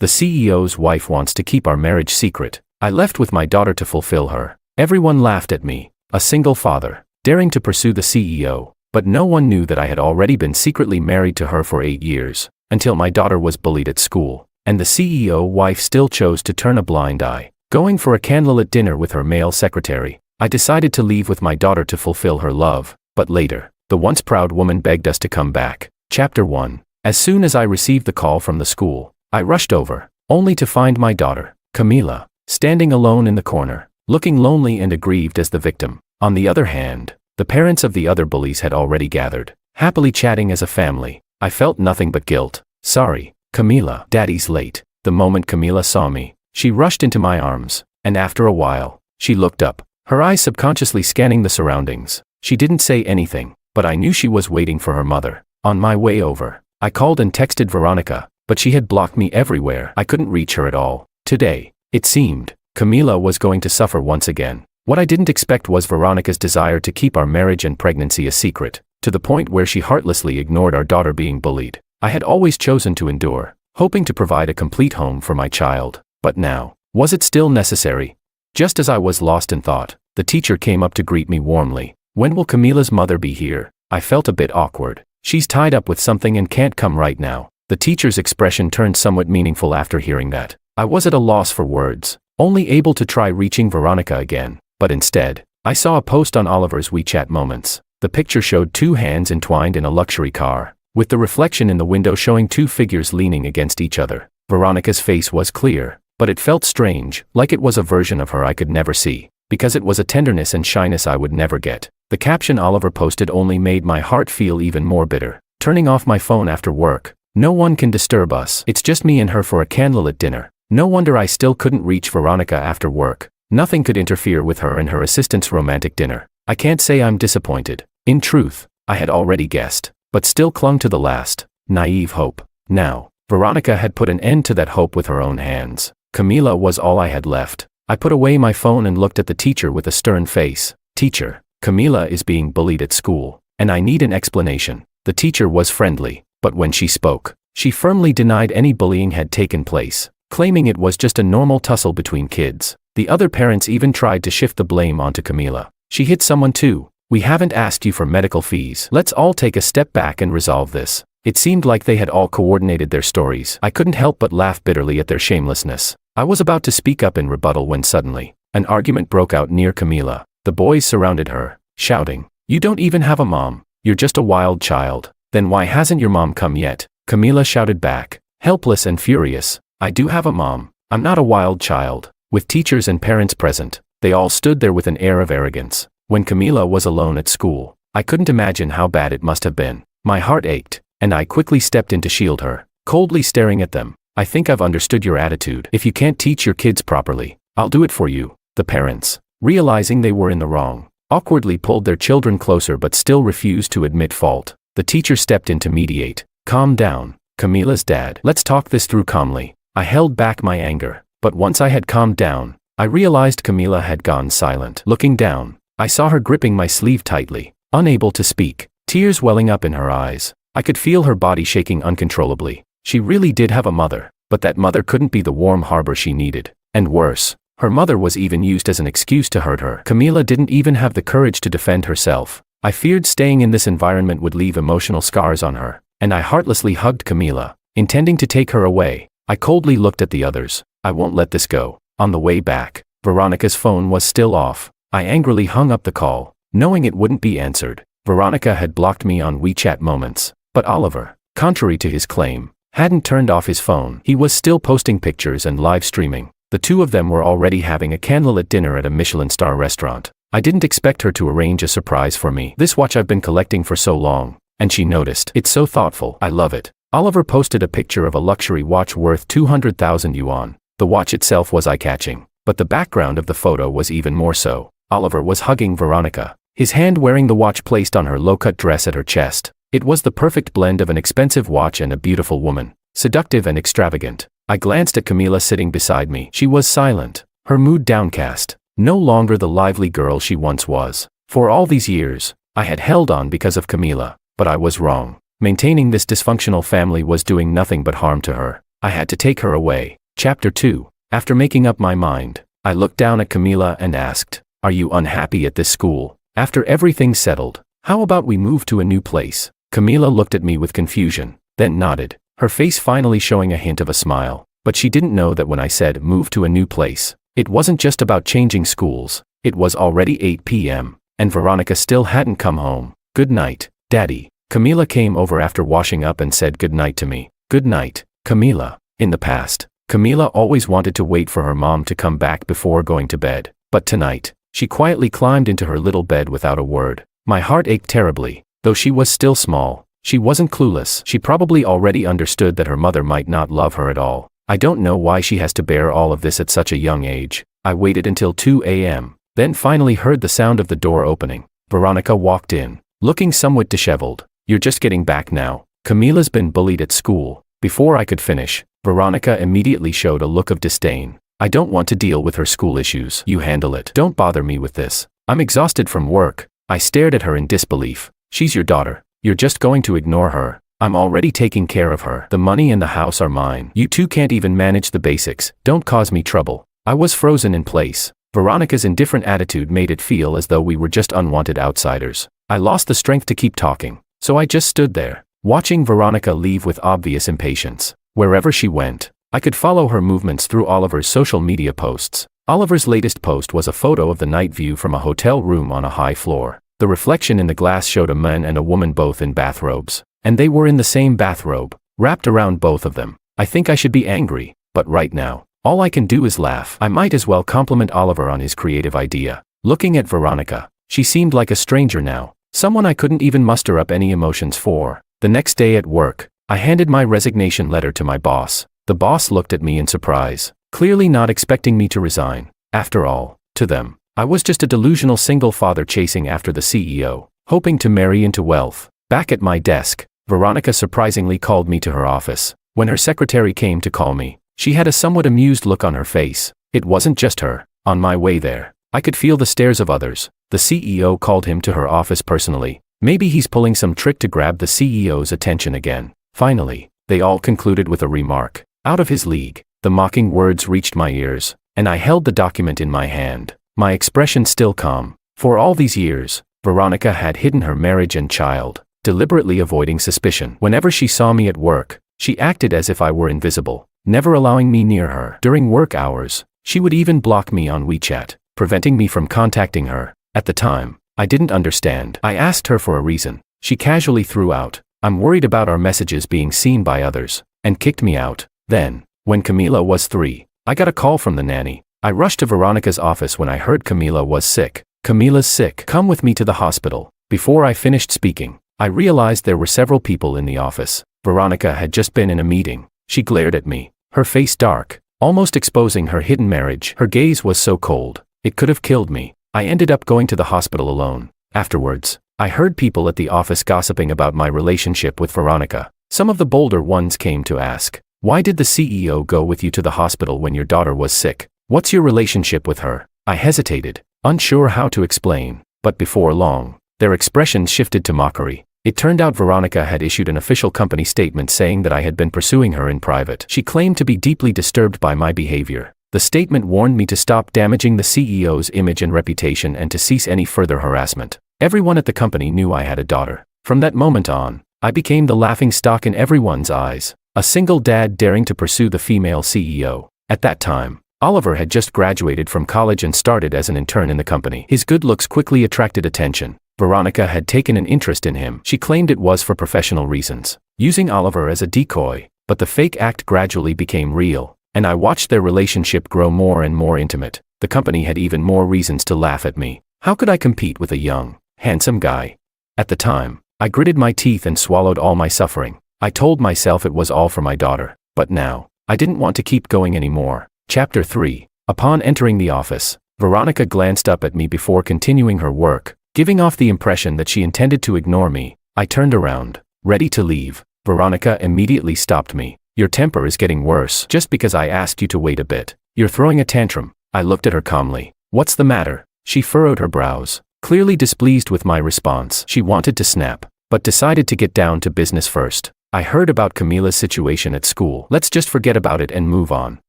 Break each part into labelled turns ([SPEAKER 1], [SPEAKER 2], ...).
[SPEAKER 1] The CEO's wife wants to keep our marriage secret. I left with my daughter to fulfill her. Everyone laughed at me, a single father, daring to pursue the CEO, but no one knew that I had already been secretly married to her for 8 years, until my daughter was bullied at school, and the CEO wife still chose to turn a blind eye. Going for a candlelit dinner with her male secretary, I decided to leave with my daughter to fulfill her love, but later, the once proud woman begged us to come back. Chapter 1. As soon as I received the call from the school, I rushed over, only to find my daughter, Camila, standing alone in the corner, looking lonely and aggrieved as the victim. On the other hand, the parents of the other bullies had already gathered, happily chatting as a family. I felt nothing but guilt. Sorry, Camila, Daddy's late. The moment Camila saw me, she rushed into my arms, and after a while, she looked up, her eyes subconsciously scanning the surroundings. She didn't say anything, but I knew she was waiting for her mother. On my way over, I called and texted Veronica, but she had blocked me everywhere. I couldn't reach her at all. Today, it seemed, Camila was going to suffer once again. What I didn't expect was Veronica's desire to keep our marriage and pregnancy a secret, to the point where she heartlessly ignored our daughter being bullied. I had always chosen to endure, hoping to provide a complete home for my child. But now, was it still necessary? Just as I was lost in thought, the teacher came up to greet me warmly. When will Camila's mother be here? I felt a bit awkward. She's tied up with something and can't come right now. The teacher's expression turned somewhat meaningful after hearing that. I was at a loss for words, only able to try reaching Veronica again. But instead, I saw a post on Oliver's WeChat Moments. The picture showed 2 hands entwined in a luxury car, with the reflection in the window showing 2 figures leaning against each other. Veronica's face was clear, but it felt strange, like it was a version of her I could never see, because it was a tenderness and shyness I would never get. The caption Oliver posted only made my heart feel even more bitter. Turning off my phone after work. No one can disturb us. It's just me and her for a candlelit dinner. No wonder I still couldn't reach Veronica after work. Nothing could interfere with her and her assistant's romantic dinner. I can't say I'm disappointed. In truth, I had already guessed, but still clung to the last, naive hope. Now, Veronica had put an end to that hope with her own hands. Camila was all I had left. I put away my phone and looked at the teacher with a stern face. Teacher, Camila is being bullied at school, and I need an explanation. The teacher was friendly, but when she spoke, she firmly denied any bullying had taken place, claiming it was just a normal tussle between kids. The other parents even tried to shift the blame onto Camila. She hit someone too. We haven't asked you for medical fees. Let's all take a step back and resolve this. It seemed like they had all coordinated their stories. I couldn't help but laugh bitterly at their shamelessness. I was about to speak up in rebuttal when suddenly, an argument broke out near Camila. The boys surrounded her, shouting, "You don't even have a mom. You're just a wild child. Then why hasn't your mom come yet?" Camila shouted back, helpless and furious, "I do have a mom. I'm not a wild child." With teachers and parents present, they all stood there with an air of arrogance. When Camila was alone at school, I couldn't imagine how bad it must have been. My heart ached, and I quickly stepped in to shield her, coldly staring at them. "I think I've understood your attitude. If you can't teach your kids properly, I'll do it for you." The parents, realizing they were in the wrong, awkwardly pulled their children closer but still refused to admit fault. The teacher stepped in to mediate. "Calm down, Camila's dad. Let's talk this through calmly." I held back my anger, but once I had calmed down, I realized Camila had gone silent. Looking down, I saw her gripping my sleeve tightly, unable to speak, tears welling up in her eyes. I could feel her body shaking uncontrollably. She really did have a mother, but that mother couldn't be the warm harbor she needed. And worse, her mother was even used as an excuse to hurt her. Camila didn't even have the courage to defend herself. I feared staying in this environment would leave emotional scars on her, and I heartlessly hugged Camila, intending to take her away. I coldly looked at the others. I won't let this go. On the way back, Veronica's phone was still off. I angrily hung up the call, knowing it wouldn't be answered. Veronica had blocked me on WeChat Moments, but Oliver, contrary to his claim, hadn't turned off his phone. He was still posting pictures and live streaming. The two of them were already having a candlelit dinner at a Michelin star restaurant. I didn't expect her to arrange a surprise for me. "This watch I've been collecting for so long," and she noticed. "It's so thoughtful. I love it." Oliver posted a picture of a luxury watch worth 200,000 yuan. The watch itself was eye-catching, but the background of the photo was even more so. Oliver was hugging Veronica, his hand wearing the watch placed on her low-cut dress at her chest. It was the perfect blend of an expensive watch and a beautiful woman, seductive and extravagant. I glanced at Camila sitting beside me. She was silent, her mood downcast, no longer the lively girl she once was. For all these years, I had held on because of Camila, but I was wrong. Maintaining this dysfunctional family was doing nothing but harm to her. I had to take her away. Chapter 2. After making up my mind, I looked down at Camila and asked, "Are you unhappy at this school? After everything's settled, how about we move to a new place?" Camila looked at me with confusion, then nodded, her face finally showing a hint of a smile. But she didn't know that when I said move to a new place, it wasn't just about changing schools. It was already 8 p.m., and Veronica still hadn't come home. "Good night, Daddy." Camila came over after washing up and said good night to me. "Good night, Camila." In the past, Camila always wanted to wait for her mom to come back before going to bed. But tonight, she quietly climbed into her little bed without a word. My heart ached terribly. Though she was still small, she wasn't clueless. She probably already understood that her mother might not love her at all. I don't know why she has to bear all of this at such a young age. I waited until 2 a.m., then finally heard the sound of the door opening. Veronica walked in, looking somewhat disheveled. "You're just getting back now. Camila's been bullied at school." Before I could finish, Veronica immediately showed a look of disdain. "I don't want to deal with her school issues. You handle it. Don't bother me with this. I'm exhausted from work." I stared at her in disbelief. "She's your daughter. You're just going to ignore her. I'm already taking care of her. The money and the house are mine. You two can't even manage the basics. Don't cause me trouble." I was frozen in place. Veronica's indifferent attitude made it feel as though we were just unwanted outsiders. I lost the strength to keep talking, so I just stood there, watching Veronica leave with obvious impatience. Wherever she went, I could follow her movements through Oliver's social media posts. Oliver's latest post was a photo of the night view from a hotel room on a high floor. The reflection in the glass showed a man and a woman both in bathrobes, and they were in the same bathrobe, wrapped around both of them. I think I should be angry, but right now, all I can do is laugh. I might as well compliment Oliver on his creative idea. Looking at Veronica, she seemed like a stranger now, someone I couldn't even muster up any emotions for. The next day at work, I handed my resignation letter to my boss. The boss looked at me in surprise, clearly not expecting me to resign. After all, to them, I was just a delusional single father chasing after the CEO, hoping to marry into wealth. Back at my desk, Veronica surprisingly called me to her office. When her secretary came to call me, she had a somewhat amused look on her face. It wasn't just her. On my way there, I could feel the stares of others. The CEO called him to her office personally. Maybe he's pulling some trick to grab the CEO's attention again. Finally, they all concluded with a remark. "Out of his league." The mocking words reached my ears, and I held the document in my hand, my expression still calm. For all these years, Veronica had hidden her marriage and child, deliberately avoiding suspicion. Whenever she saw me at work, she acted as if I were invisible, never allowing me near her. During work hours, she would even block me on WeChat, preventing me from contacting her. At the time, I didn't understand. I asked her for a reason. She casually threw out, "I'm worried about our messages being seen by others," and kicked me out. Then, when Camila was 3, I got a call from the nanny. I rushed to Veronica's office when I heard Camila was sick. "Camila's sick. Come with me to the hospital." Before I finished speaking, I realized there were several people in the office. Veronica had just been in a meeting. She glared at me, her face dark, almost exposing her hidden marriage. Her gaze was so cold, it could have killed me. I ended up going to the hospital alone. Afterwards, I heard people at the office gossiping about my relationship with Veronica. Some of the bolder ones came to ask, "Why did the CEO go with you to the hospital when your daughter was sick? What's your relationship with her?" I hesitated, unsure how to explain, but before long, their expressions shifted to mockery. It turned out Veronica had issued an official company statement saying that I had been pursuing her in private. She claimed to be deeply disturbed by my behavior. The statement warned me to stop damaging the CEO's image and reputation and to cease any further harassment. Everyone at the company knew I had a daughter. From that moment on, I became the laughingstock in everyone's eyes, a single dad daring to pursue the female CEO. At that time, Oliver had just graduated from college and started as an intern in the company. His good looks quickly attracted attention. Veronica had taken an interest in him. She claimed it was for professional reasons, using Oliver as a decoy, but the fake act gradually became real, and I watched their relationship grow more and more intimate. The company had even more reasons to laugh at me. How could I compete with a young, handsome guy? At the time, I gritted my teeth and swallowed all my suffering. I told myself it was all for my daughter, but now, I didn't want to keep going anymore. Chapter 3. Upon entering the office, Veronica glanced up at me before continuing her work, giving off the impression that she intended to ignore me. I turned around, ready to leave. Veronica immediately stopped me. "Your temper is getting worse just because I asked you to wait a bit. You're throwing a tantrum." I looked at her calmly. "What's the matter?" She furrowed her brows, clearly displeased with my response. She wanted to snap, but decided to get down to business first. I heard about Camila's situation at school. Let's just forget about it and move on.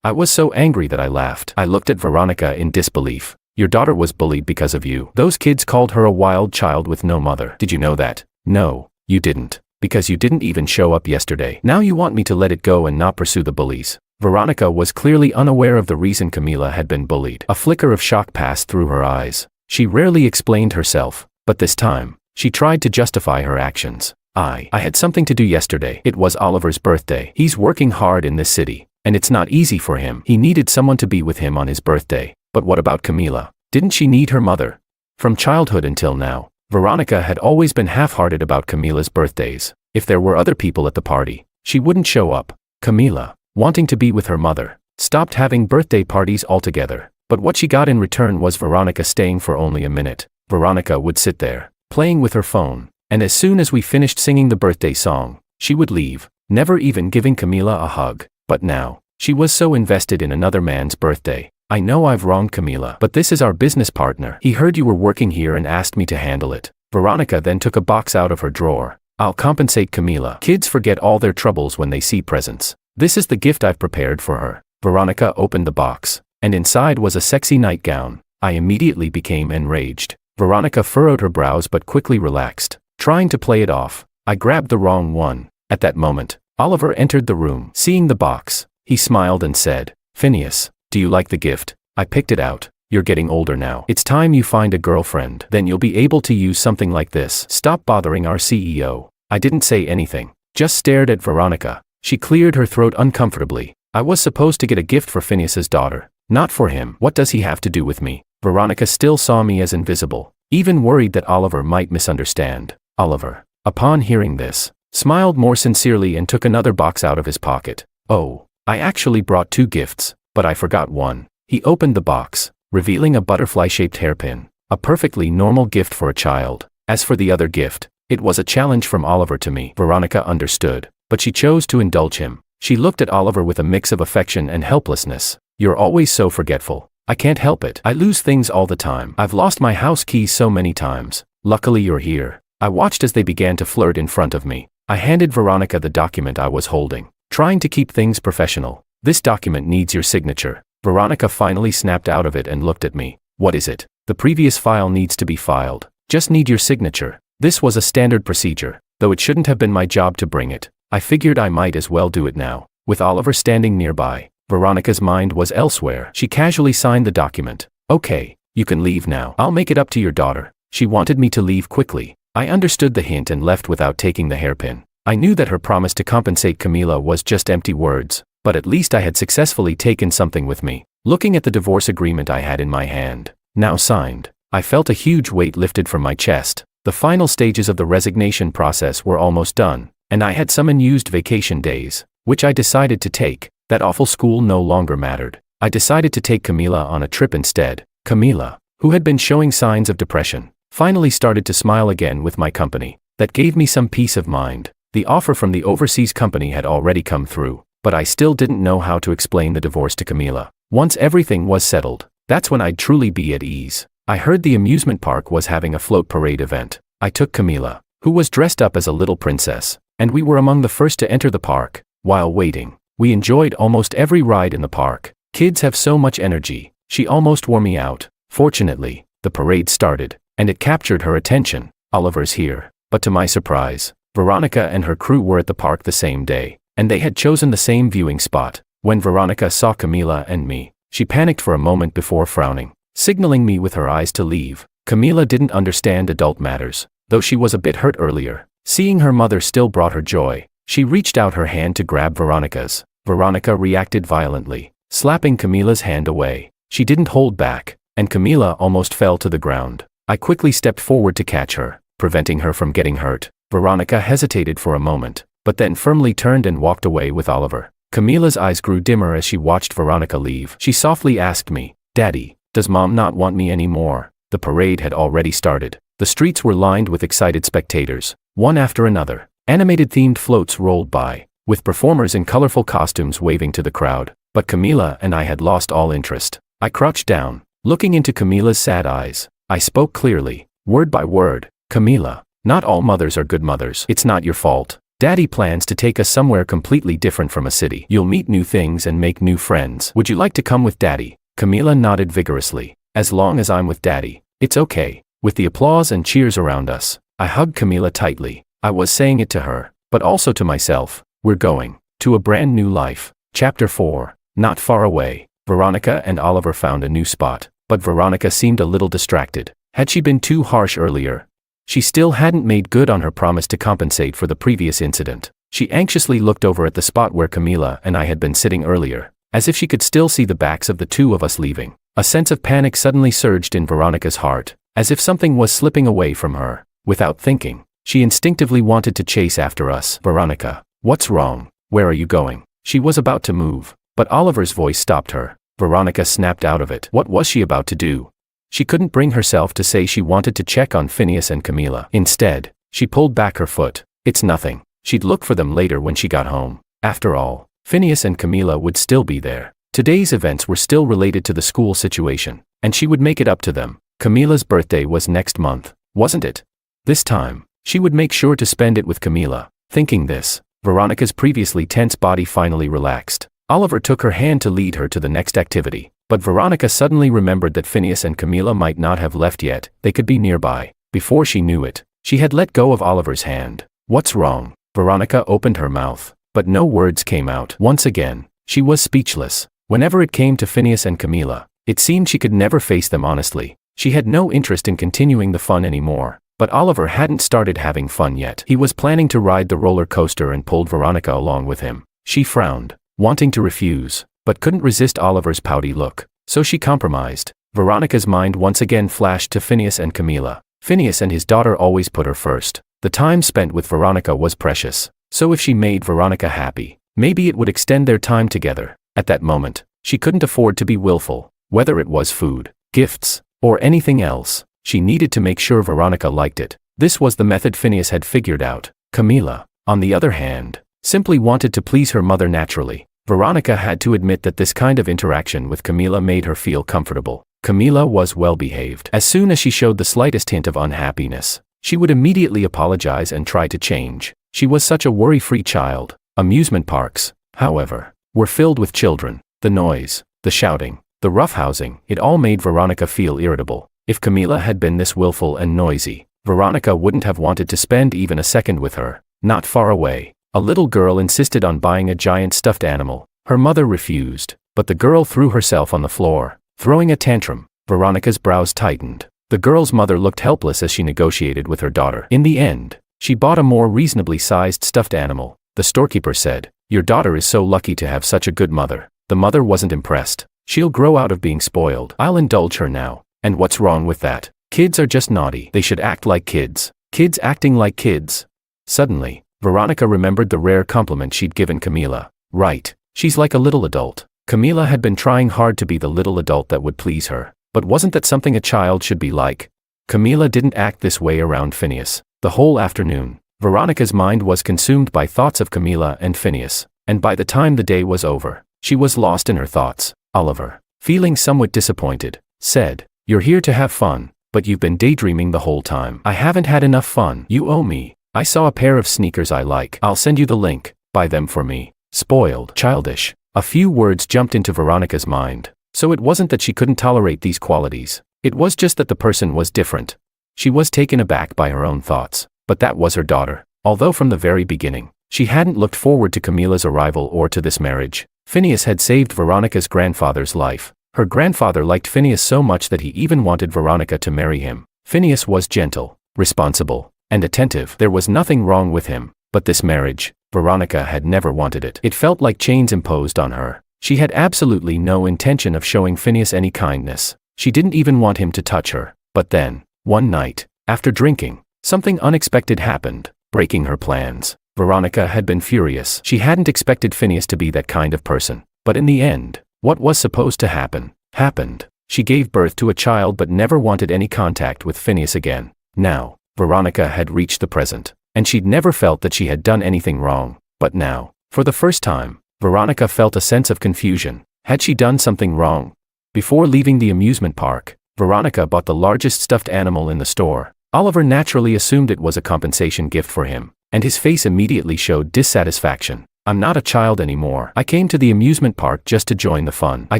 [SPEAKER 1] I was so angry that I laughed. I looked at Veronica in disbelief. Your daughter was bullied because of you. Those kids called her a wild child with no mother. Did you know that? No, you didn't. Because you didn't even show up yesterday. Now you want me to let it go and not pursue the bullies. Veronica was clearly unaware of the reason Camila had been bullied. A flicker of shock passed through her eyes. She rarely explained herself, but this time, she tried to justify her actions. I had something to do yesterday. It was Oliver's birthday. He's working hard in this city, and it's not easy for him. He needed someone to be with him on his birthday. But what about Camila? Didn't she need her mother? From childhood until now, Veronica had always been half-hearted about Camila's birthdays. If there were other people at the party, she wouldn't show up. Camila, wanting to be with her mother, stopped having birthday parties altogether. But what she got in return was Veronica staying for only a minute. Veronica would sit there, playing with her phone, and as soon as we finished singing the birthday song, she would leave, never even giving Camila a hug. But now, she was so invested in another man's birthday. I know I've wronged Camila, but this is our business partner. He heard you were working here and asked me to handle it. Veronica then took a box out of her drawer. I'll compensate Camila. Kids forget all their troubles when they see presents. This is the gift I've prepared for her. Veronica opened the box, and inside was a sexy nightgown. I immediately became enraged. Veronica furrowed her brows but quickly relaxed, trying to play it off. I grabbed the wrong one. At that moment, Oliver entered the room. Seeing the box, he smiled and said, "Phineas, do you like the gift?" I picked it out. "You're getting older now. It's time you find a girlfriend. Then you'll be able to use something like this. Stop bothering our CEO." I didn't say anything, just stared at Veronica. She cleared her throat uncomfortably. I was supposed to get a gift for Phineas's daughter, not for him. What does he have to do with me? Veronica still saw me as invisible, even worried that Oliver might misunderstand. Oliver, upon hearing this, smiled more sincerely and took another box out of his pocket. "Oh, I actually brought 2 gifts, but I forgot one." He opened the box, revealing a butterfly-shaped hairpin, a perfectly normal gift for a child. As for the other gift, it was a challenge from Oliver to me. Veronica understood, but she chose to indulge him. She looked at Oliver with a mix of affection and helplessness. "You're always so forgetful." "I can't help it. I lose things all the time. I've lost my house keys so many times. Luckily you're here." I watched as they began to flirt in front of me. I handed Veronica the document I was holding, trying to keep things professional. "This document needs your signature." Veronica finally snapped out of it and looked at me. "What is it?" "The previous file needs to be filed. Just need your signature." This was a standard procedure, though it shouldn't have been my job to bring it. I figured I might as well do it now. With Oliver standing nearby, Veronica's mind was elsewhere. She casually signed the document. "Okay, you can leave now. I'll make it up to your daughter." She wanted me to leave quickly. I understood the hint and left without taking the hairpin. I knew that her promise to compensate Camila was just empty words, but at least I had successfully taken something with me. Looking at the divorce agreement I had in my hand, now signed, I felt a huge weight lifted from my chest. The final stages of the resignation process were almost done, and I had some unused vacation days, which I decided to take. That awful school no longer mattered. I decided to take Camila on a trip instead. Camila, who had been showing signs of depression, finally started to smile again with my company. That gave me some peace of mind. The offer from the overseas company had already come through, but I still didn't know how to explain the divorce to Camila. Once everything was settled, that's when I'd truly be at ease. I heard the amusement park was having a float parade event. I took Camila, who was dressed up as a little princess, and we were among the first to enter the park. While waiting, we enjoyed almost every ride in the park. Kids have so much energy. She almost wore me out. Fortunately, the parade started, and it captured her attention. Oliver's here. But to my surprise, Veronica and her crew were at the park the same day, and they had chosen the same viewing spot. When Veronica saw Camila and me, she panicked for a moment before frowning, signaling me with her eyes to leave. Camila didn't understand adult matters, though she was a bit hurt earlier. Seeing her mother still brought her joy. She reached out her hand to grab Veronica's. Veronica reacted violently, slapping Camila's hand away. She didn't hold back, and Camila almost fell to the ground. I quickly stepped forward to catch her, preventing her from getting hurt. Veronica hesitated for a moment, but then firmly turned and walked away with Oliver. Camila's eyes grew dimmer as she watched Veronica leave. She softly asked me, "Daddy, does Mom not want me anymore?" The parade had already started. The streets were lined with excited spectators, one after another. Animated themed floats rolled by, with performers in colorful costumes waving to the crowd. But Camila and I had lost all interest. I crouched down, looking into Camila's sad eyes. I spoke clearly, word by word. "Camila, not all mothers are good mothers. It's not your fault. Daddy plans to take us somewhere completely different from a city. You'll meet new things and make new friends. Would you like to come with Daddy? Camila nodded vigorously. As long as I'm with Daddy, it's okay. With the applause and cheers around us, I hugged Camila tightly. I was saying it to her, but also to myself. We're going to a brand new life. Chapter 4. Not far away, Veronica and Oliver found a new spot, but Veronica seemed a little distracted. Had she been too harsh earlier? She still hadn't made good on her promise to compensate for the previous incident. She anxiously looked over at the spot where Camila and I had been sitting earlier, as if she could still see the backs of the two of us leaving. A sense of panic suddenly surged in Veronica's heart, as if something was slipping away from her. Without thinking, she instinctively wanted to chase after us. Veronica, what's wrong? Where are you going? She was about to move, but Oliver's voice stopped her. Veronica snapped out of it. What was she about to do? She couldn't bring herself to say she wanted to check on Phineas and Camila. Instead, she pulled back her foot. It's nothing. She'd look for them later when she got home. After all, Phineas and Camila would still be there. Today's events were still related to the school situation, and she would make it up to them. Camila's birthday was next month, wasn't it? This time, she would make sure to spend it with Camila. Thinking this, Veronica's previously tense body finally relaxed. Oliver took her hand to lead her to the next activity, but Veronica suddenly remembered that Phineas and Camila might not have left yet. They could be nearby. Before she knew it, she had let go of Oliver's hand. What's wrong? Veronica opened her mouth, but no words came out. Once again, she was speechless. Whenever it came to Phineas and Camila, it seemed she could never face them honestly. She had no interest in continuing the fun anymore. But Oliver hadn't started having fun yet. He was planning to ride the roller coaster and pulled Veronica along with him. She frowned, wanting to refuse, but couldn't resist Oliver's pouty look. So she compromised. Veronica's mind once again flashed to Phineas and Camila. Phineas and his daughter always put her first. The time spent with Veronica was precious. So if she made Veronica happy, maybe it would extend their time together. At that moment, she couldn't afford to be willful. Whether it was food, gifts, or anything else, she needed to make sure Veronica liked it. This was the method Phineas had figured out. Camila, on the other hand, simply wanted to please her mother naturally. Veronica had to admit that this kind of interaction with Camila made her feel comfortable. Camila was well behaved. As soon as she showed the slightest hint of unhappiness, she would immediately apologize and try to change. She was such a worry-free child. Amusement parks, however, were filled with children. The noise, the shouting, the roughhousing, it all made Veronica feel irritable. If Camila had been this willful and noisy, Veronica wouldn't have wanted to spend even a second with her. Not far away, a little girl insisted on buying a giant stuffed animal. Her mother refused, but the girl threw herself on the floor, throwing a tantrum. Veronica's brows tightened. The girl's mother looked helpless as she negotiated with her daughter. In the end, she bought a more reasonably sized stuffed animal. The storekeeper said, "Your daughter is so lucky to have such a good mother." The mother wasn't impressed. "She'll grow out of being spoiled. I'll indulge her now. And what's wrong with that? Kids are just naughty. They should act like kids. Kids acting like kids." Suddenly, Veronica remembered the rare compliment she'd given Camila. Right, she's like a little adult. Camila had been trying hard to be the little adult that would please her. But wasn't that something a child should be like? Camila didn't act this way around Phineas. The whole afternoon, Veronica's mind was consumed by thoughts of Camila and Phineas, and by the time the day was over, she was lost in her thoughts. Oliver, feeling somewhat disappointed, said, "You're here to have fun, but you've been daydreaming the whole time." "I haven't had enough fun. You owe me. I saw a pair of sneakers I like. I'll send you the link. Buy them for me." Spoiled, childish. A few words jumped into Veronica's mind. So it wasn't that she couldn't tolerate these qualities. It was just that the person was different. She was taken aback by her own thoughts. But that was her daughter. Although from the very beginning, she hadn't looked forward to Camila's arrival or to this marriage. Phineas had saved Veronica's grandfather's life. Her grandfather liked Phineas so much that he even wanted Veronica to marry him. Phineas was gentle, responsible, and attentive. There was nothing wrong with him. But this marriage, Veronica had never wanted it. It felt like chains imposed on her. She had absolutely no intention of showing Phineas any kindness. She didn't even want him to touch her. But then, one night, after drinking, something unexpected happened, breaking her plans. Veronica had been furious. She hadn't expected Phineas to be that kind of person. But in the end, what was supposed to happen, happened. She gave birth to a child but never wanted any contact with Phineas again. Now, Veronica had reached the present, and she'd never felt that she had done anything wrong. But now, for the first time, Veronica felt a sense of confusion. Had she done something wrong? Before leaving the amusement park, Veronica bought the largest stuffed animal in the store. Oliver naturally assumed it was a compensation gift for him. and his face immediately showed dissatisfaction. I'm not a child anymore. I came to the amusement park just to join the fun. I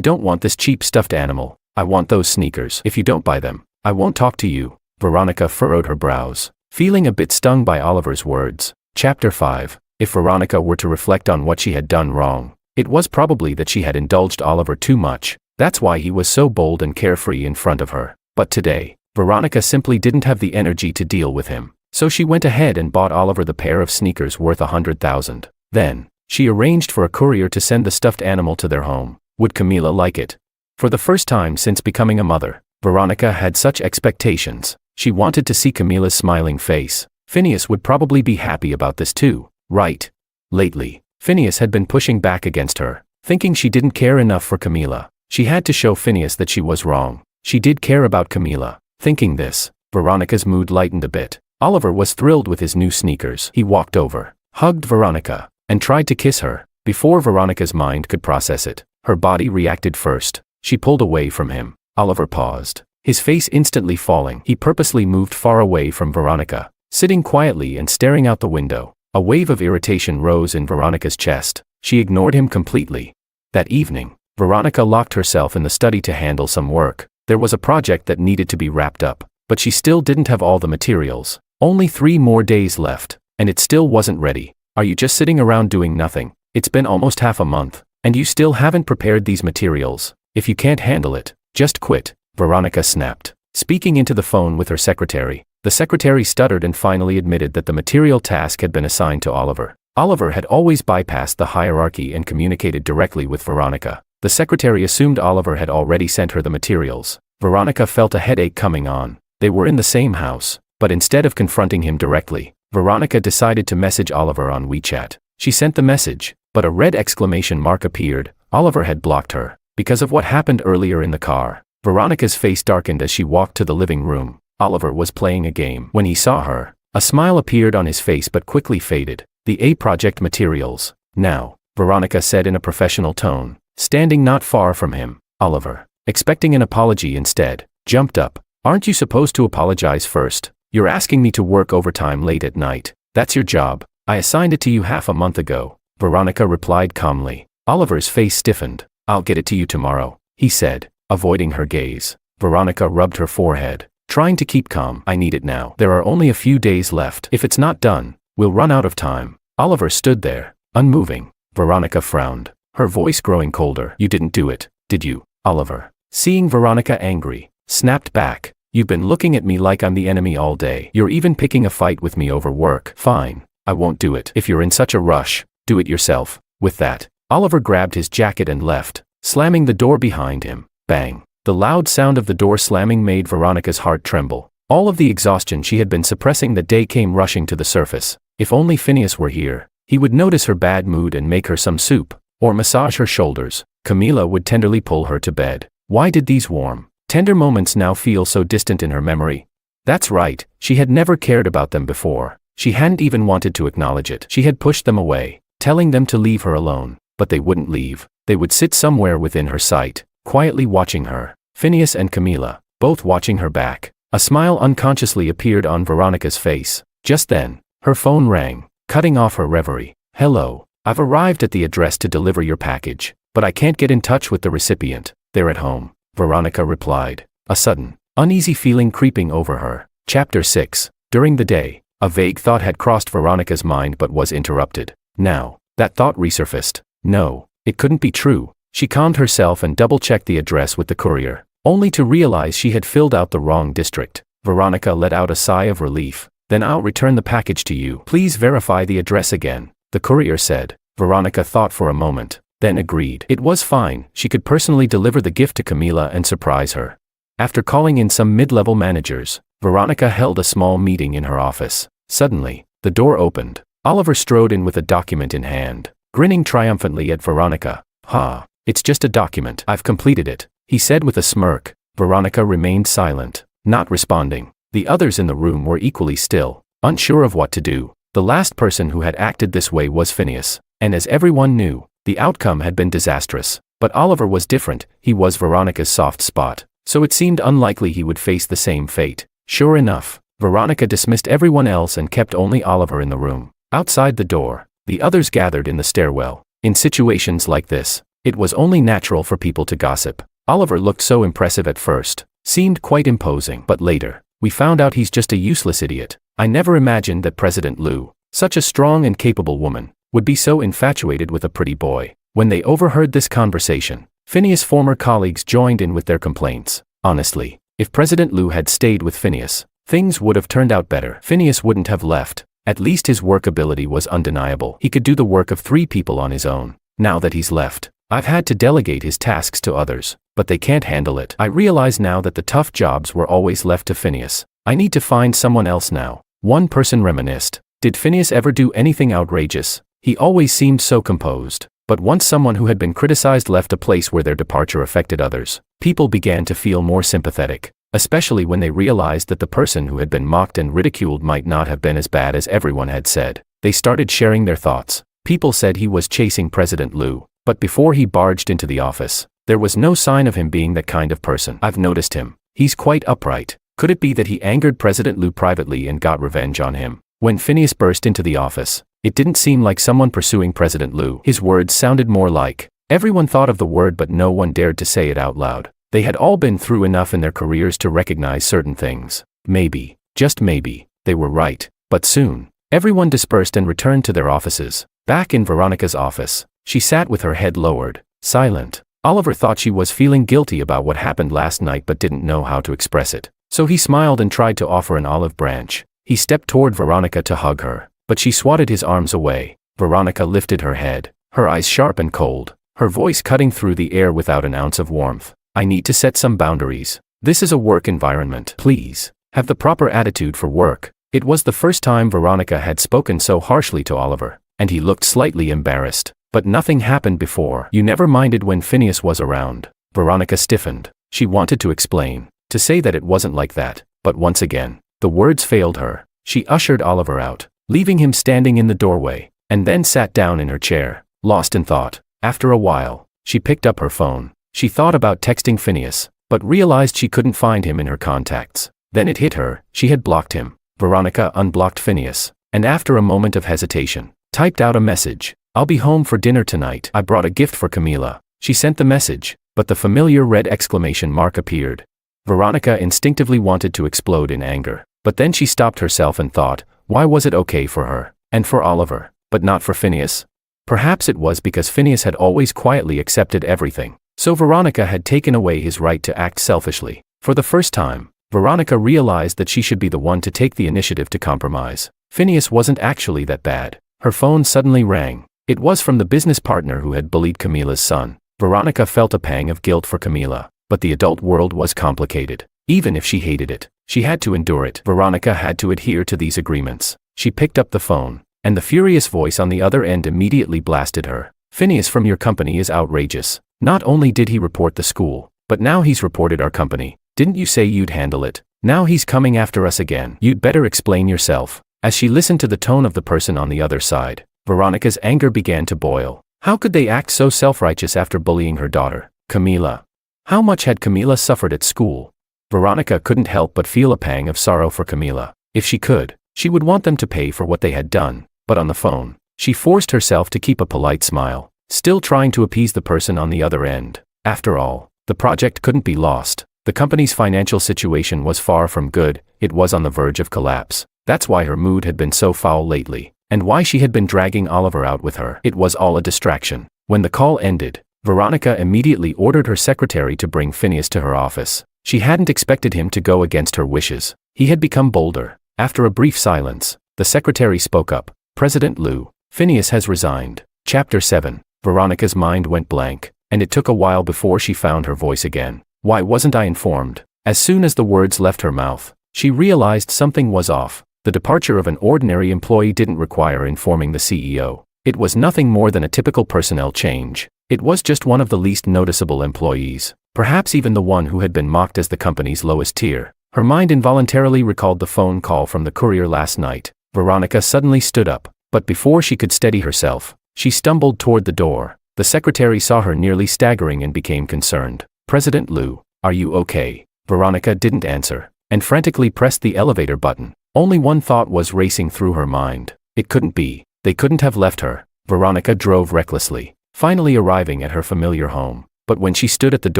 [SPEAKER 1] don't want this cheap stuffed animal. I want those sneakers. If you don't buy them, I won't talk to you. Veronica furrowed her brows, feeling a bit stung by Oliver's words. Chapter 5. If Veronica were to reflect on what she had done wrong, it was probably that she had indulged Oliver too much. That's why he was so bold and carefree in front of her. But today, Veronica simply didn't have the energy to deal with him. So she went ahead and bought Oliver the pair of sneakers worth $100,000. Then, she arranged for a courier to send the stuffed animal to their home. Would Camila like it? For the first time since becoming a mother, Veronica had such expectations. She wanted to see Camila's smiling face. Phineas would probably be happy about this too, right? Lately, Phineas had been pushing back against her, thinking she didn't care enough for Camila. She had to show Phineas that she was wrong. She did care about Camila. Thinking this, Veronica's mood lightened a bit. Oliver was thrilled with his new sneakers. He walked over, hugged Veronica, and tried to kiss her. Before Veronica's mind could process it, her body reacted first. She pulled away from him. Oliver paused, his face instantly falling. He purposely moved far away from Veronica, sitting quietly and staring out the window. A wave of irritation rose in Veronica's chest. She ignored him completely. That evening, Veronica locked herself in the study to handle some work. There was a project that needed to be wrapped up, but she still didn't have all the materials. Only 3 more days left, and it still wasn't ready. Are you just sitting around doing nothing? It's been almost half a month, and you still haven't prepared these materials. If you can't handle it, just quit, Veronica snapped. Speaking into the phone with her secretary, the secretary stuttered and finally admitted that the material task had been assigned to Oliver. Oliver had always bypassed the hierarchy and communicated directly with Veronica. The secretary assumed Oliver had already sent her the materials. Veronica felt a headache coming on. They were in the same house, but instead of confronting him directly, Veronica decided to message Oliver on WeChat. She sent the message, but a red exclamation mark appeared. Oliver had blocked her because of what happened earlier in the car. Veronica's face darkened as she walked to the living room. Oliver was playing a game. When he saw her, a smile appeared on his face but quickly faded. The A project materials. Now, Veronica said in a professional tone, standing not far from him. Oliver, expecting an apology instead, jumped up. Aren't you supposed to apologize first? You're asking me to work overtime late at night. That's your job. I assigned it to you half a month ago. Veronica replied calmly. Oliver's face stiffened. I'll get it to you tomorrow, he said, avoiding her gaze. Veronica rubbed her forehead, trying to keep calm. I need it now. There are only a few days left. If it's not done, we'll run out of time. Oliver stood there, unmoving. Veronica frowned, her voice growing colder. You didn't do it, did you, Oliver? Seeing Veronica angry, snapped back. You've been looking at me like I'm the enemy all day. You're even picking a fight with me over work. Fine, I won't do it. If you're in such a rush, do it yourself. With that, Oliver grabbed his jacket and left, slamming the door behind him. Bang. The loud sound of the door slamming made Veronica's heart tremble. All of the exhaustion she had been suppressing that day came rushing to the surface. If only Phineas were here, he would notice her bad mood and make her some soup, or massage her shoulders. Camila would tenderly pull her to bed. Why did these warm, tender moments now feel so distant in her memory? That's right, she had never cared about them before. She hadn't even wanted to acknowledge it. She had pushed them away, telling them to leave her alone, but they wouldn't leave. They would sit somewhere within her sight, quietly watching her. Phineas and Camila, both watching her back. A smile unconsciously appeared on Veronica's face. Just then, her phone rang, cutting off her reverie. Hello, I've arrived at the address to deliver your package, but I can't get in touch with the recipient. They're at home, Veronica replied, a sudden, uneasy feeling creeping over her. Chapter 6. During the day, a vague thought had crossed Veronica's mind but was interrupted. Now, that thought resurfaced. No, it couldn't be true. She calmed herself and double-checked the address with the courier, only to realize she had filled out the wrong district. Veronica let out a sigh of relief. Then I'll return the package to you. Please verify the address again, the courier said. Veronica thought for a moment, then agreed. It was fine. She could personally deliver the gift to Camila and surprise her. After calling in some mid-level managers, Veronica held a small meeting in her office. Suddenly, the door opened. Oliver strode in with a document in hand, grinning triumphantly at Veronica. Ha, it's just a document. I've completed it, he said with a smirk. Veronica remained silent, not responding. The others in the room were equally still, unsure of what to do. The last person who had acted this way was Phineas, and as everyone knew, the outcome had been disastrous. But Oliver was different. He was Veronica's soft spot, so it seemed unlikely he would face the same fate. Sure enough, Veronica dismissed everyone else and kept only Oliver in the room. Outside the door, the others gathered in the stairwell. In situations like this, it was only natural for people to gossip. Oliver looked so impressive at first, seemed quite imposing, but later, we found out he's just a useless idiot. I never imagined that President Lou, such a strong and capable woman, would be so infatuated with a pretty boy. When they overheard this conversation, Phineas' former colleagues joined in with their complaints. Honestly, if President Lou had stayed with Phineas, things would have turned out better. Phineas wouldn't have left. At least his work ability was undeniable. He could do the work of 3 people on his own. Now that he's left, I've had to delegate his tasks to others, but they can't handle it. I realize now that the tough jobs were always left to Phineas. I need to find someone else now. One person reminisced. Did Phineas ever do anything outrageous? He always seemed so composed. But once someone who had been criticized left a place where their departure affected others, people began to feel more sympathetic, especially when they realized that the person who had been mocked and ridiculed might not have been as bad as everyone had said. They started sharing their thoughts. People said he was chasing President Lou, but before he barged into the office, there was no sign of him being that kind of person. I've noticed him. He's quite upright. Could it be that he angered President Lou privately and got revenge on him? When Phineas burst into the office, it didn't seem like someone pursuing President Lou. His words sounded more like, everyone thought of the word but no one dared to say it out loud. They had all been through enough in their careers to recognize certain things. Maybe, just maybe, they were right. But soon, everyone dispersed and returned to their offices. Back in Veronica's office, she sat with her head lowered, silent. Oliver thought she was feeling guilty about what happened last night but didn't know how to express it. So he smiled and tried to offer an olive branch. He stepped toward Veronica to hug her, but she swatted his arms away. Veronica lifted her head, her eyes sharp and cold, her voice cutting through the air without an ounce of warmth. I need to set some boundaries. This is a work environment. Please, have the proper attitude for work. It was the first time Veronica had spoken so harshly to Oliver, and he looked slightly embarrassed. But nothing happened before. You never minded when Phineas was around. Veronica stiffened. She wanted to explain, to say that it wasn't like that, but once again, the words failed her. She ushered Oliver out, leaving him standing in the doorway, and then sat down in her chair, lost in thought. After a while, she picked up her phone. She thought about texting Phineas, but realized she couldn't find him in her contacts. Then it hit her, she had blocked him. Veronica unblocked Phineas, and after a moment of hesitation, typed out a message. I'll be home for dinner tonight. I brought a gift for Camila. She sent the message, but the familiar red exclamation mark appeared. Veronica instinctively wanted to explode in anger, but then she stopped herself and thought, why was it okay for her, and for Oliver, but not for Phineas? Perhaps it was because Phineas had always quietly accepted everything, so Veronica had taken away his right to act selfishly. For the first time, Veronica realized that she should be the one to take the initiative to compromise. Phineas wasn't actually that bad. Her phone suddenly rang. It was from the business partner who had bullied Camila's son. Veronica felt a pang of guilt for Camila, but the adult world was complicated. Even if she hated it, she had to endure it. Veronica had to adhere to these agreements. She picked up the phone, and the furious voice on the other end immediately blasted her. Phineas from your company is outrageous. Not only did he report the school, but now he's reported our company. Didn't you say you'd handle it? Now he's coming after us again. You'd better explain yourself. As she listened to the tone of the person on the other side, Veronica's anger began to boil. How could they act so self-righteous after bullying her daughter, Camila? How much had Camila suffered at school? Veronica couldn't help but feel a pang of sorrow for Camila. If she could, she would want them to pay for what they had done. But on the phone, she forced herself to keep a polite smile, still trying to appease the person on the other end. After all, the project couldn't be lost. The company's financial situation was far from good. It was on the verge of collapse. That's why her mood had been so foul lately, and why she had been dragging Oliver out with her. It was all a distraction. When the call ended, Veronica immediately ordered her secretary to bring Phineas to her office. She hadn't expected him to go against her wishes. He had become bolder. After a brief silence, the secretary spoke up. President Lou, Phineas has resigned. Chapter 7. Veronica's mind went blank, and it took a while before she found her voice again. Why wasn't I informed? As soon as the words left her mouth, she realized something was off. The departure of an ordinary employee didn't require informing the CEO. It was nothing more than a typical personnel change. It was just one of the least noticeable employees, perhaps even the one who had been mocked as the company's lowest tier. Her mind involuntarily recalled the phone call from the courier last night. Veronica suddenly stood up, but before she could steady herself, she stumbled toward the door. The secretary saw her nearly staggering and became concerned. President Lou, are you okay? Veronica didn't answer, and frantically pressed the elevator button. Only one thought was racing through her mind. It couldn't be. They couldn't have left her. Veronica drove recklessly, finally arriving at her familiar home. But when she stood at the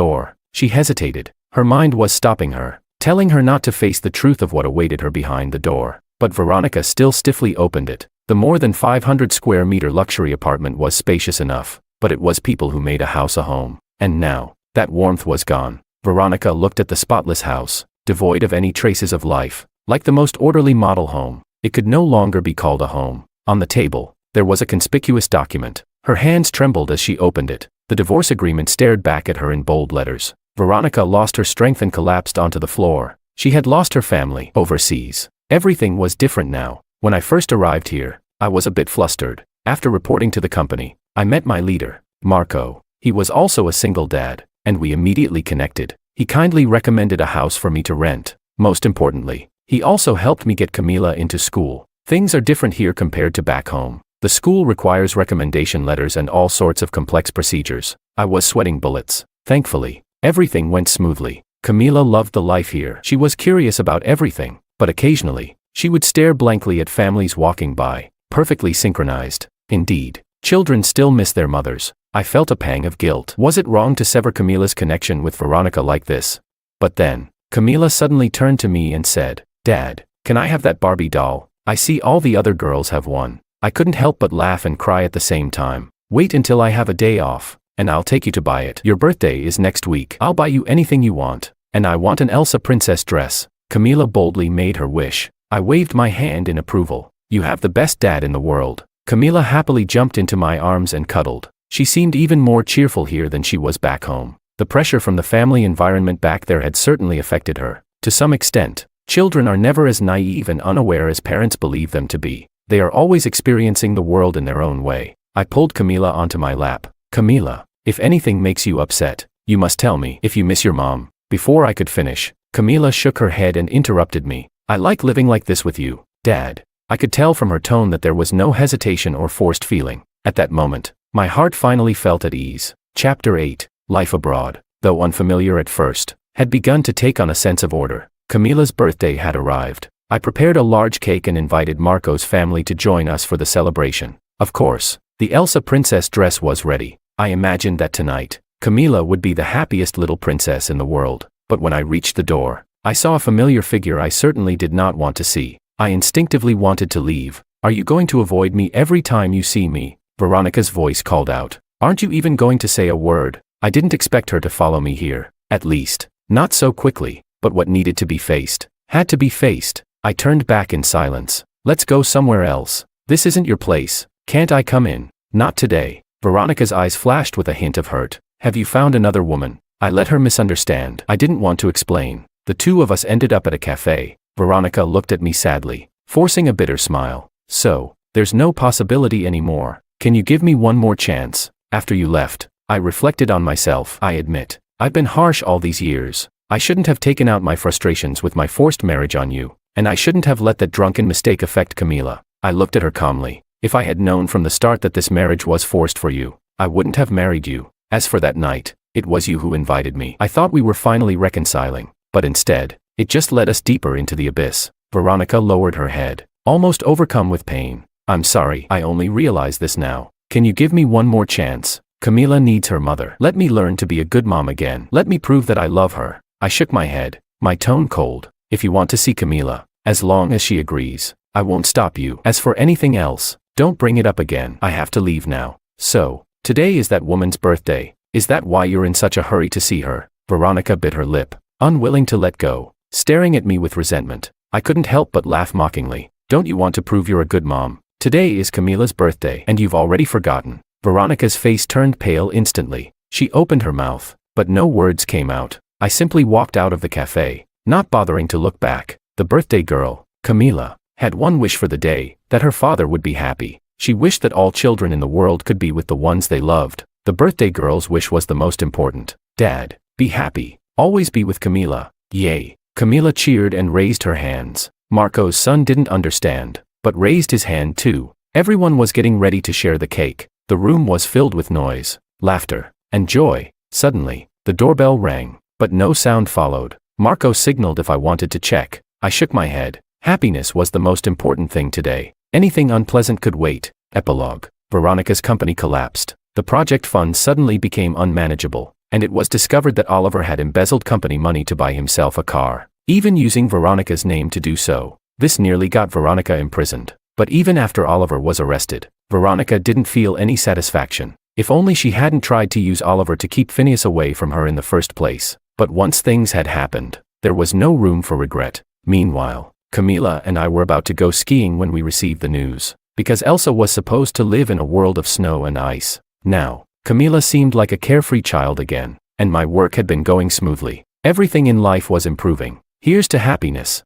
[SPEAKER 1] door, she hesitated. Her mind was stopping her, telling her not to face the truth of what awaited her behind the door. But Veronica still stiffly opened it. The more than 500 square meter luxury apartment was spacious enough, but it was people who made a house a home. And now, that warmth was gone. Veronica looked at the spotless house, devoid of any traces of life. Like the most orderly model home, it could no longer be called a home. On the table, there was a conspicuous document. Her hands trembled as she opened it. The divorce agreement stared back at her in bold letters. Veronica lost her strength and collapsed onto the floor. She had lost her family overseas. Everything was different now. When I first arrived here, I was a bit flustered. After reporting to the company, I met my leader, Marco. He was also a single dad, and we immediately connected. He kindly recommended a house for me to rent. Most importantly, he also helped me get Camila into school. Things are different here compared to back home. The school requires recommendation letters and all sorts of complex procedures. I was sweating bullets. Thankfully, everything went smoothly. Camila loved the life here. She was curious about everything, but occasionally, she would stare blankly at families walking by, perfectly synchronized. Indeed, children still miss their mothers. I felt a pang of guilt. Was it wrong to sever Camila's connection with Veronica like this? But then, Camila suddenly turned to me and said, "Dad, can I have that Barbie doll? I see all the other girls have one." I couldn't help but laugh and cry at the same time. "Wait until I have a day off, and I'll take you to buy it. Your birthday is next week. I'll buy you anything you want. And I want an Elsa princess dress." Camila boldly made her wish. I waved my hand in approval. "You have the best dad in the world." Camila happily jumped into my arms and cuddled. She seemed even more cheerful here than she was back home. The pressure from the family environment back there had certainly affected her. To some extent, children are never as naive and unaware as parents believe them to be. They are always experiencing the world in their own way. I pulled Camila onto my lap. "Camila, if anything makes you upset, you must tell me. If you miss your mom." Before I could finish, Camila shook her head and interrupted me. "I like living like this with you, Dad." I could tell from her tone that there was no hesitation or forced feeling. At that moment, my heart finally felt at ease. Chapter 8, Life Abroad, though unfamiliar at first, had begun to take on a sense of order. Camila's birthday had arrived. I prepared a large cake and invited Marco's family to join us for the celebration. Of course, the Elsa princess dress was ready. I imagined that tonight, Camila would be the happiest little princess in the world. But when I reached the door, I saw a familiar figure I certainly did not want to see. I instinctively wanted to leave. "Are you going to avoid me every time you see me?" Veronica's voice called out. "Aren't you even going to say a word?" I didn't expect her to follow me here. At least, not so quickly. But what needed to be faced, had to be faced. I turned back in silence. "Let's go somewhere else. This isn't your place. Can't I come in?" "Not today." Veronica's eyes flashed with a hint of hurt. "Have you found another woman?" I let her misunderstand. I didn't want to explain. The two of us ended up at a cafe. Veronica looked at me sadly, forcing a bitter smile. "So, there's no possibility anymore. Can you give me one more chance?" After you left, I reflected on myself. I admit, I've been harsh all these years. I shouldn't have taken out my frustrations with my forced marriage on you, and I shouldn't have let that drunken mistake affect Camila. I looked at her calmly. "If I had known from the start that this marriage was forced for you, I wouldn't have married you. As for that night, it was you who invited me. I thought we were finally reconciling, but instead, it just led us deeper into the abyss." Veronica lowered her head, almost overcome with pain. "I'm sorry, I only realize this now. Can you give me one more chance? Camila needs her mother. Let me learn to be a good mom again. Let me prove that I love her." I shook my head, my tone cold. "If you want to see Camila, as long as she agrees, I won't stop you. As for anything else, don't bring it up again. I have to leave now." "So, today is that woman's birthday. Is that why you're in such a hurry to see her?" Veronica bit her lip, unwilling to let go, staring at me with resentment. I couldn't help but laugh mockingly. "Don't you want to prove you're a good mom? Today is Camila's birthday, and you've already forgotten." Veronica's face turned pale instantly. She opened her mouth, but no words came out. I simply walked out of the cafe, not bothering to look back. The birthday girl, Camila, had one wish for the day, that her father would be happy. She wished that all children in the world could be with the ones they loved. The birthday girl's wish was the most important. "Dad, be happy. Always be with Camila." "Yay." Camila cheered and raised her hands. Marco's son didn't understand, but raised his hand too. Everyone was getting ready to share the cake. The room was filled with noise, laughter, and joy. Suddenly, the doorbell rang, but no sound followed. Marco signaled if I wanted to check. I shook my head. Happiness was the most important thing today. Anything unpleasant could wait. Epilogue. Veronica's company collapsed. The project fund suddenly became unmanageable, and it was discovered that Oliver had embezzled company money to buy himself a car, even using Veronica's name to do so. This nearly got Veronica imprisoned. But even after Oliver was arrested, Veronica didn't feel any satisfaction. If only she hadn't tried to use Oliver to keep Phineas away from her in the first place. But once things had happened, there was no room for regret. Meanwhile, Camila and I were about to go skiing when we received the news, because Elsa was supposed to live in a world of snow and ice. Now, Camila seemed like a carefree child again, and my work had been going smoothly. Everything in life was improving. Here's to happiness.